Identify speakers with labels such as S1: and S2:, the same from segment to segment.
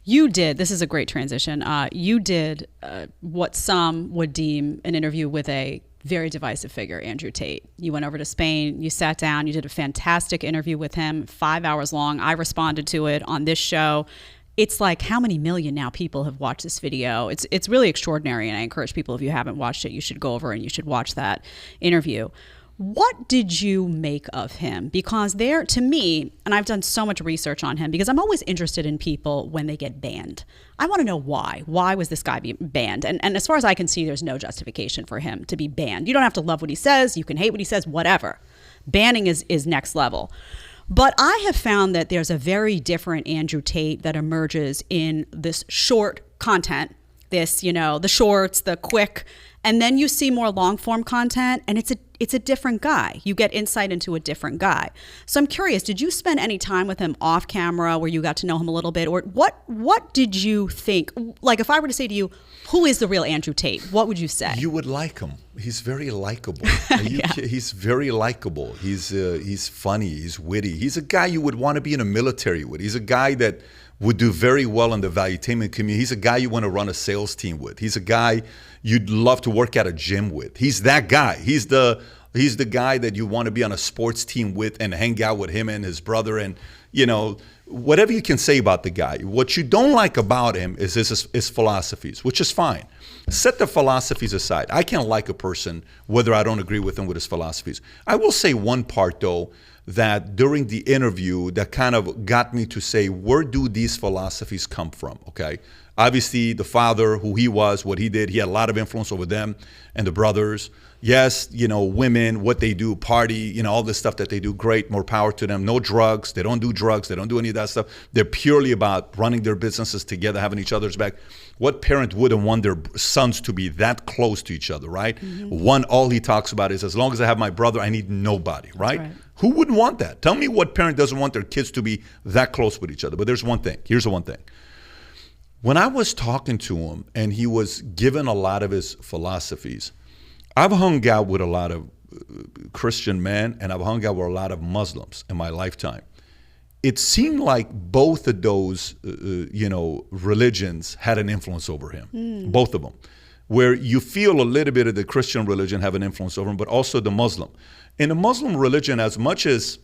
S1: You did, this is a great transition. You did what some would deem an interview with a very divisive figure, Andrew Tate. You went over to Spain, you sat down, you did a fantastic interview with him, 5 hours long. I responded to it on this show. It's like, how many million now people have watched this video? It's really extraordinary, and I encourage people, if you haven't watched it, you should go over and you should watch that interview. What did you make of him? Because there, to me, and I've done so much research on him because I'm always interested in people when they get banned. I want to know why. Why was this guy banned? And as far as I can see, there's no justification for him to be banned. You don't have to love what he says. You can hate what he says, whatever. Banning is next level. But I have found that there's a very different Andrew Tate that emerges in this short content, this, the shorts, the quick, and then you see more long form content, and it's a different guy. You get insight into a different guy. So I'm curious, did you spend any time with him off camera where you got to know him a little bit? Or what did you think? Like, if I were to say to you, who is the real Andrew Tate? What would you say?
S2: You would like him. He's very likable.
S1: Yeah.
S2: He's very likable. He's funny. He's witty. He's a guy you would want to be in a military with. He's a guy that would do very well in the valuetainment community. He's a guy you want to run a sales team with. He's a guy you'd love to work at a gym with. He's that guy. He's the guy that you want to be on a sports team with and hang out with him and his brother, and whatever you can say about the guy. What you don't like about him is his philosophies, which is fine. Set the philosophies aside. I can't like a person whether I don't agree with him with his philosophies. I will say one part, though, that during the interview that kind of got me to say, where do these philosophies come from, okay? Obviously, the father, who he was, what he did, he had a lot of influence over them and the brothers. Yes, women, what they do, party, all this stuff that they do, great, more power to them. No drugs. They don't do drugs. They don't do any of that stuff. They're purely about running their businesses together, having each other's back. What parent wouldn't want their sons to be that close to each other, right? Mm-hmm. One, all he talks about is, as long as I have my brother, I need nobody, right? Who wouldn't want that? Tell me what parent doesn't want their kids to be that close with each other. But there's one thing. Here's the one thing. When I was talking to him and he was given a lot of his philosophies, I've hung out with a lot of Christian men and I've hung out with a lot of Muslims in my lifetime. It seemed like both of those, religions had an influence over him, both of them, where you feel a little bit of the Christian religion have an influence over him, but also the Muslim. In the Muslim religion, as much as,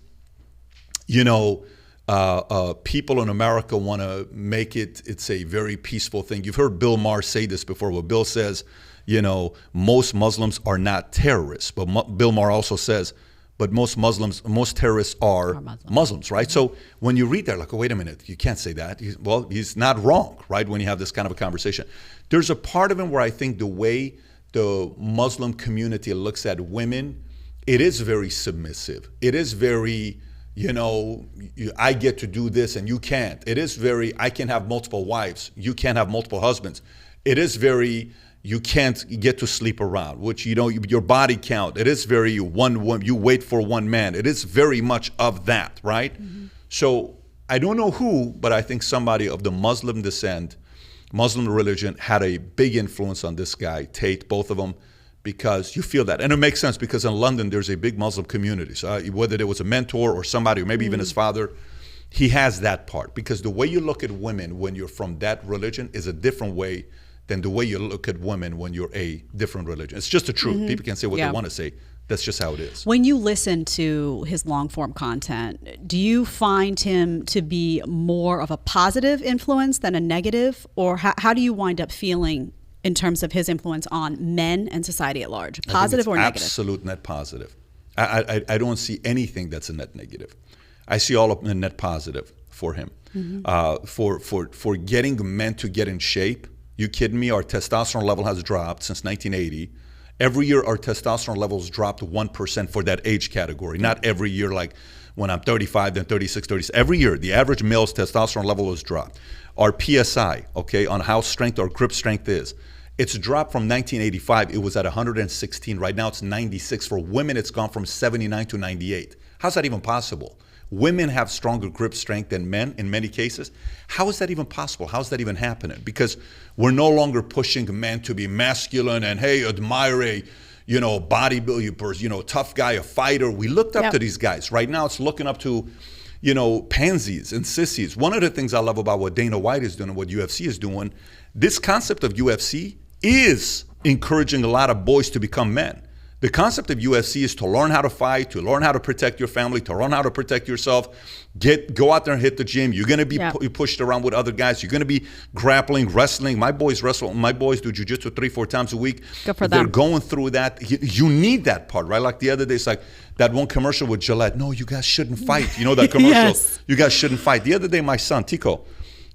S2: people in America want to make it's a very peaceful thing. You've heard Bill Maher say this before, where Bill says, most Muslims are not terrorists. But Bill Maher also says, but most terrorists are Muslims, right? So when you read that, like, oh, wait a minute, you can't say that. He's not wrong, right, when you have this kind of a conversation. There's a part of him where I think the way the Muslim community looks at women, it is very submissive. It is very, I get to do this and you can't. It is very, I can have multiple wives. You can't have multiple husbands. It is very, you can't get to sleep around, which, your body count. It is very one woman, you wait for one man. It is very much of that, right? Mm-hmm. So I don't know who, but I think somebody of the Muslim descent, Muslim religion had a big influence on this guy, Tate, both of them, because you feel that. And it makes sense because in London, there's a big Muslim community. So whether there was a mentor or somebody, or maybe even his father, he has that part. Because the way you look at women when you're from that religion is a different way than the way you look at women when you're a different religion. It's just the truth. Mm-hmm. People can say what they want to say. That's just how it is.
S1: When you listen to his long form content, do you find him to be more of a positive influence than a negative? Or how do you wind up feeling in terms of his influence on men and society at large? Positive or negative?
S2: Absolute net positive. I don't see anything that's a net negative. I see all of the net positive for him. Mm-hmm. For getting men to get in shape. You kidding me? Our testosterone level has dropped since 1980. Every year our testosterone levels dropped 1% for that age category. Not every year like when I'm 35, then 36, 37. Every year the average male's testosterone level has dropped. Our PSI, on how strength or grip strength is, it's dropped from 1985. It was at 116. Right now it's 96. For women, it's gone from 79 to 98. How's that even possible? Women have stronger grip strength than men in many cases. How is that even possible? How's that even happening? Because we're no longer pushing men to be masculine and, hey, admire a, bodybuilder person, tough guy, a fighter. We looked up to these guys. Right now it's looking up to, pansies and sissies. One of the things I love about what Dana White is doing and what UFC is doing, this concept of UFC is encouraging a lot of boys to become men. The concept of UFC is to learn how to fight, to learn how to protect your family, to learn how to protect yourself. Go out there and hit the gym. You're going to be pushed around with other guys. You're going to be grappling, wrestling. My boys wrestle. My boys do jiu-jitsu 3-4 times a week.
S1: Good for them.
S2: They're going through that. You need that part, right? Like the other day, it's like that one commercial with Gillette. No, you guys shouldn't fight. You know that commercial?
S1: Yes.
S2: You guys shouldn't fight. The other day, my son, Tico,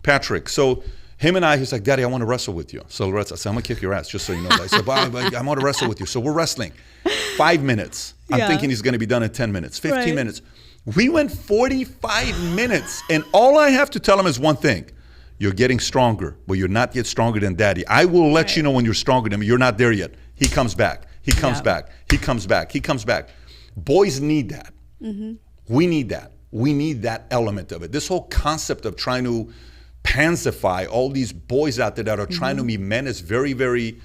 S2: Patrick, so him and he's like, Daddy, I want to wrestle with you. So I said, I'm going to kick your ass, just so you know. I said, I want to wrestle with you. So we're wrestling. 5 minutes. I'm thinking he's going to be done in 10 minutes, 15 minutes. We went 45 minutes. And all I have to tell him is one thing. You're getting stronger, but you're not yet stronger than Daddy. I will let you know when you're stronger than me. You're not there yet. He comes back. He comes back. He comes back. He comes back. Boys need that. Mm-hmm. We need that. We need that element of it. This whole concept of trying to pansify all these boys out there that are trying to be men is very, very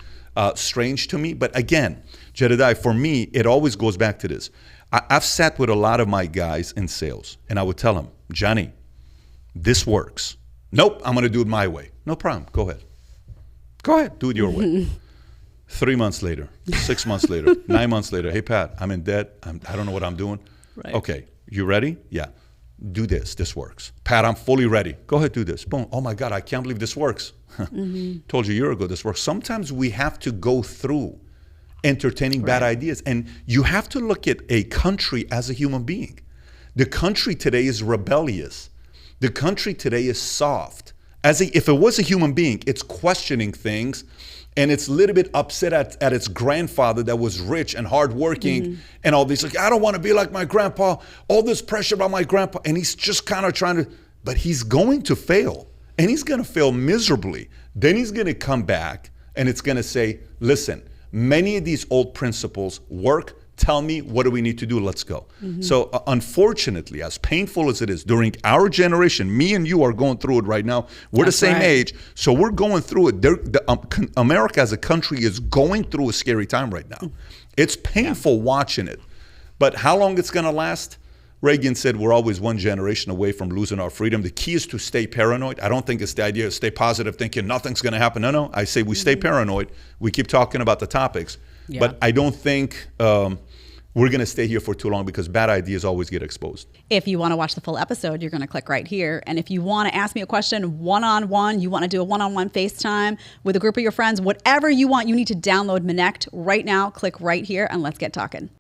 S2: strange to me. But again, Jedediah, for me, it always goes back to this. I've sat with a lot of my guys in sales, and I would tell them, Johnny, this works. Nope, I'm going to do it my way. No problem. Go ahead. Go ahead. Do it your way. 3 months later, 6 months later, 9 months later, hey, Pat, I'm in debt. I don't know what I'm doing. Right. Okay, you ready? Yeah. Do this. This works. Pat, I'm fully ready. Go ahead, do this. Boom. Oh, my God, I can't believe this works. Told you a year ago this works. Sometimes we have to go through entertaining bad ideas. And you have to look at a country as a human being. The country today is rebellious. The country today is soft. If it was a human being, it's questioning things, and it's a little bit upset at its grandfather that was rich and hardworking and all this. Like, I don't want to be like my grandpa. All this pressure about my grandpa. And he's just kind of trying to, but he's going to fail. And he's going to fail miserably. Then he's going to come back and it's going to say, listen, many of these old principles work. Tell me, what do we need to do? Let's go. So unfortunately, as painful as it is, during our generation, me and you are going through it right now. We're the same age. So we're going through it. America as a country is going through a scary time right now. It's painful watching it. But how long it's going to last? Reagan said we're always one generation away from losing our freedom. The key is to stay paranoid. I don't think it's the idea of stay positive, thinking nothing's going to happen. No. I say we stay paranoid. We keep talking about the topics. Yeah. But I don't think we're going to stay here for too long because bad ideas always get exposed.
S1: If you want to watch the full episode, you're going to click right here. And if you want to ask me a question one-on-one, you want to do a one-on-one FaceTime with a group of your friends, whatever you want, you need to download Connect right now. Click right here and let's get talking.